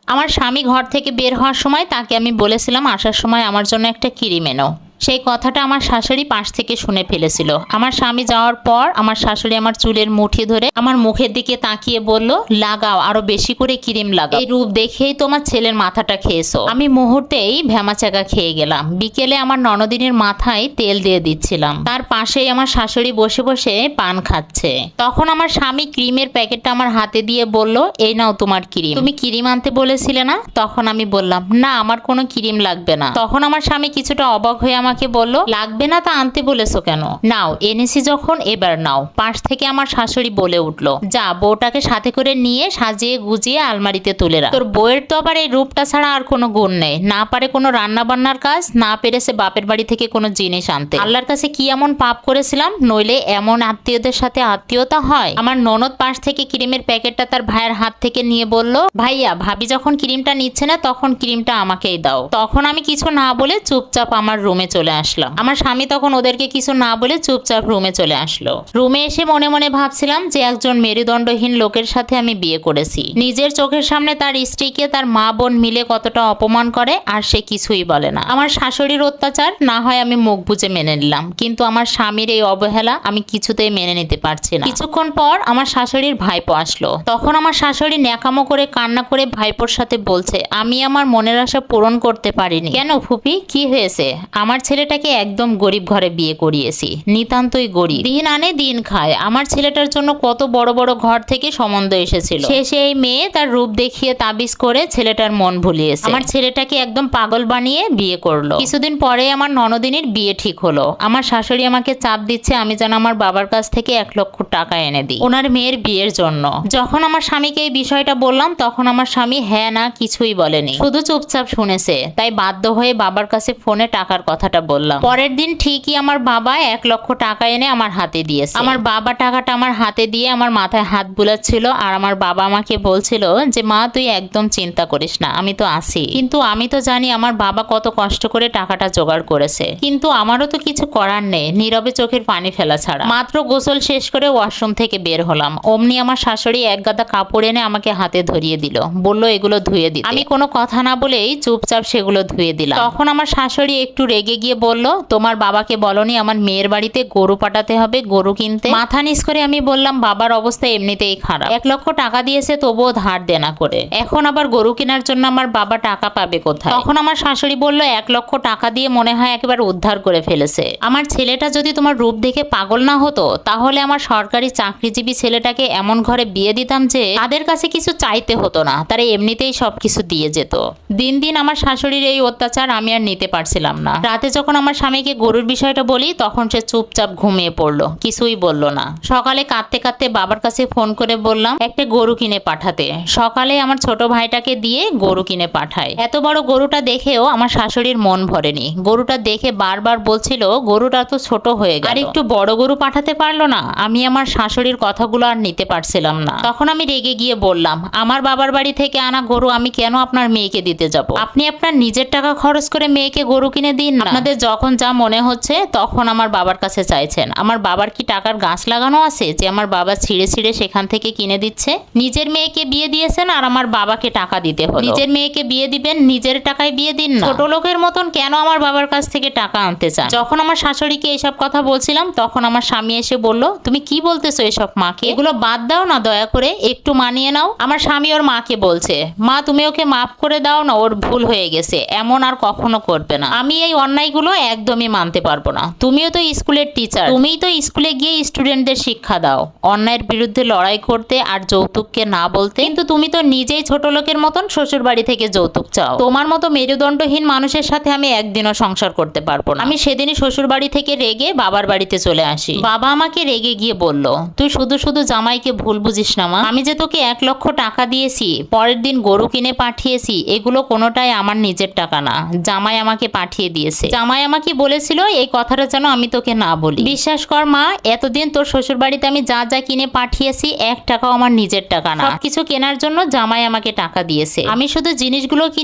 আমার স্বামী ঘর থেকে বের হওয়ার সময় তাকে আমি বলেছিলাম আসার সময় আমার জন্য একটা ক্রিম এনো। সেই কথাটা আমার শাশুড়ি পাশ থেকে শুনে ফেলেছিল। আমার স্বামী যাওয়ার পর আমার শাশুড়ি আমার চুলের মুঠি ধরে আমার মুখের দিকে তাকিয়ে বলল, লাগাও, আরো বেশি করে ক্রিম লাগাও, এই রূপ দেখেই তোমার ছেলের মাথাটা খেয়েছো। আমি মুহূর্তেই ভ্যামাচাকা খেয়ে গেলাম। বিকেলে আমার ননদিনের মাথায় তেল দিয়ে দিচ্ছিলাম, তার পাশেই আমার শাশুড়ি বসে বসে পান খাচ্ছে। তখন আমার স্বামী ক্রিমের প্যাকেটটা আমার হাতে দিয়ে বলল, এই নাও তোমার ক্রিম, তুমি ক্রিম আনতে বলেছিলে না? তখন আমি বললাম, না আমার কোনো ক্রিম লাগবে না। তখন আমার স্বামী কিছুটা অবাক হয়ে আমাকে বলল, লাগবে না তা আনতে বলেছো কেন? নাও, এনেছি যখন এবার নাও। পাশ থেকে আমার শাশুড়ি বলে উঠলো, যা বউটাকে সাথে করে নিয়ে সাজিয়ে গুজিয়ে আলমারিতে তুলে রাখ। তোর বউয়ের তো আবার এই রূপটা ছাড়া আর কোনো গুণ নেই, না পারে কোনো রান্না বান্নার কাজ, না পেরেছে বাপের বাড়ি থেকে কোনো জিনিস আনতে। আল্লাহর কাছে কি এমন পাপ করেছিলাম, নইলে এমন আত্মীয়দের সাথে আত্মীয়তা হয়? আমার ননদ পাশ থেকে ক্রিমের প্যাকেটটা তার ভাইয়ের হাত থেকে নিয়ে বলল, ভাইয়া ভাবি যখন ক্রিমটা নিচ্ছে না তখন ক্রিমটা আমাকেই দাও। তখন আমি কিছু না বলে চুপচাপ আমার রুমে চলে আসলাম। আমার স্বামী তখন ওদেরকে কিছু না বলে চুপচাপ রুমে চলে আসলো। রুমে এসে মনে মনে ভাবছিলাম যে একজন মেরুদণ্ডহীন লোকের সাথে আমি বিয়ে করেছি। নিজের চোখের সামনে তার স্ত্রীকে তার মা বোন মিলে কতটা অপমান করে, আর সে কিছুই বলে না। আমার শাশুড়ির অত্যাচার না হয় আমি মুখ বুজে মেনে নিলাম, কিন্তু আমার স্বামীর এই অবহেলা আমি কিছুতেই মেনে নিতে পারছি না। কিছুক্ষণ পর আমার শাশুড়ির ভাইপো আসলো। তখন আমার শাশুড়ি ন্যাকামো করে কান্না করে ভাইপোর সাথে বলছে, আমি আমার মনের আশা পূরণ করতে পারিনি। কেন ফুপি, কি হয়েছে? আমার ছেলেটাকে একদম গরিব ঘরে বিয়ে করিয়েছি, নিতান্তই গরিব, দিন আনে দিন খায়। আমার ছেলেটার জন্য কত বড় বড় ঘর থেকে সম্বন্ধ এসেছিল, শেষে এই মেয়ে তার রূপ দেখিয়ে তাবিজ করে ছেলেটার মন ভুলিয়েছে। আমার ছেলেটাকে একদম পাগল বানিয়ে বিয়ে করলো। কিছুদিন পরে আমার ননদিনীর বিয়ে ঠিক হলো। আমার শাশুড়ি আমাকে চাপ দিচ্ছে আমি যেন আমার বাবার কাছ থেকে 1 লক্ষ টাকা এনে দিই ওনার মেয়ের বিয়ের জন্য। যখন আমার স্বামীকে এই বিষয়টা বললাম তখন আমার স্বামী হ্যাঁ না কিছুই বলেনি, শুধু চুপচাপ শুনেছে। তাই বাধ্য হয়ে বাবার কাছে ফোনে টাকার কথাটা বললাম। পরের দিন ঠিকই আমার বাবা 1 লক্ষ টাকা এনে আমার হাতে দিয়েছে। আমার বাবা টাকাটা আমার হাতে দিয়ে আমার মাথায় হাত বুলাচ্ছিল, আর আমার বাবা আমাকে বলছিল যে মা তুই একদম চিন্তা করিস না, আমি তো আছি। কিন্তু আমি তো জানি আমার বাবা কত কষ্ট করে টাকাটা জোগাড় করেছে, কিন্তু আমারও তো কিছু করার নেই, নীরবে চোখের পানি ফেলা ছাড়া। মাত্র গোসল শেষ করে ওয়াশরুম থেকে বের হলাম, অমনি আমার শাশুড়ি এক গাদা কাপড় এনে আমাকে হাতে ধরিয়ে দিল, বলল এগুলো ধুয়ে দিতে। আমি কোনো কথা না বলেই চুপচাপ সেগুলো ধুয়ে দিলাম। তখন আমার শাশুড়ি একটু রেগে গিয়ে বলল, তোমার বাবাকে বলনি আমার মেয়ের বাড়িতে গরু পাঠাতে হবে, গরু কিনতে? মাথা নিচ করে আমি বললাম, বাবার অবস্থা এমনিতেই খারাপ, 1 লক্ষ টাকা দিয়েছে তবুও ধার দেনা করে, এখন আবার গরু কেনার জন্য আমার বাবা টাকা পাবে কোথায়? তখন আমার শাশুড়ি বলল, 1 লক্ষ টাকা দিয়ে মনে হয় একেবারে উদ্ধার করে ফেলেছে। আমার ছেলেটা যদি তোমার রূপ দেখে পাগল না হতো তাহলে আমার সরকারি চাকরিজীবী ছেলেটাকে এমন ঘরে বিয়ে দিতাম যে তাদের কাছে কিছু চাইতে হতো না, তারা এমনিতেই সবকিছু দিয়ে যেত। দিন দিন আমার শাশুড়ির এই অত্যাচার আমি আর নিতে পারছিলাম না। রাতে যখন আমার স্বামীকে গরুর বিষয়টা বলি তখন সে চুপচাপ ঘুমিয়ে পড়লো, কিছুই বলল না। সকালে কাঁদতে কাঁদতে বাবার কাছে ফোন করে বললাম একটা গরু কিনে পাঠাতে। সকালে আমার ছোট ভাইটাকে দিয়ে গরু কিনে পাঠায়। এত বড় গরুটা দেখেও আমার শাশুড়ির মন ভরেনি। গরুটা দেখে বারবার বলছিল গরুটা তো ছোট হয়ে গেল, আর একটু বড় গরু পাঠাতে পারলো না? আমি আমার শাশুড়ির কথাগুলো আর নিতে পারছিলাম না। তখন আমি রেগে গিয়ে বললাম, আমার বাবার বাড়ি থেকে আনা গরু আমি কেন আপনার মেয়েকে দিতে যাব? আপনি আপনার নিজের টাকা খরচ করে মেয়েকে গরু কিনে দিন না। আপনাদের যখন যা মনে হচ্ছে তখন আমার বাবার কাছে চাইছেন। আমার বাবার কি টাকার গাছ লাগানো আছে যে আমার বাবা ছিঁড়ে ছিঁড়ে সেখান থেকে কিনে দিচ্ছে? নিজের মেয়েকে বিয়ে দিয়েছেন আর আমার বাবাকে টাকা দিতে হলো। নিজের মেয়েকে বিয়ে দিবেন, নিজের টাকায় বিয়ে দিন না। ছোট লোকের মতন কেন আমার বাবার কাছ থেকে টাকা আনতে চান? যখন আমার শাশুড়িকে এসব কথা বলছিলাম তখন আমার স্বামী এসে বলল, তুমি কি বলতেছো এসব মাকে? এগুলো বাদ দাও না, দয়া করে একটু মানিয়ে নাও। আমার স্বামী ওর মাকে বলছে, মা তুমি ওকে মাফ করে দাও না, ওর ভুল হয়ে গেছে, এমন আর কখনো করবে না। আমি এই অন্যায়গুলো একদমই মানতে পারবো না। তুমিও তো স্কুলের টিচার, তুমিই তো স্কুলে গিয়ে স্টুডেন্টদের শিক্ষা দাও অন্যায়ের বিরুদ্ধে লড়াই করতে আর যৌতুককে না বলতে, কিন্তু তুমি তো নিজেই ছোট লোকের মতন শ্বশুর বাড়ি থেকে যৌতুক চাও। তোমার মতো মেরুদণ্ডহীন মানুষের সাথে আমি একদিনও সংসার করতে পারবো না। আমি সেদিনই শ্বশুর বাড়ি থেকে রেগে বাবার বাড়িতে চলে আসি। বাবা আমাকে রেগে গিয়ে বলল, তুই শুধু শুধু জামাইকে ভুল বুঝিস না মা, আমি যে তোকে 1 লক্ষ টাকা দিয়েছি, পরের দিন গরু কিনে পাঠিয়েছি, এগুলো কোনোটাই আমার নিজের টাকা না, জামাই আমাকে পাঠিয়ে দিয়েছে। জামাই আমাকে বলেছিল এই কথাটা যেন আমি তোকে না বলি। বিশ্বাস কর মা, এতদিন তোর শ্বশুর বাড়িতে আমি যা যা কিনে পাঠিয়েছি 1 টাকাও আমার নিজের টাকা না, সবকিছু কেনার জন্য জামাই আমাকে টাকা দিয়েছে। আমি শুধু জিনিসগুলো কিনে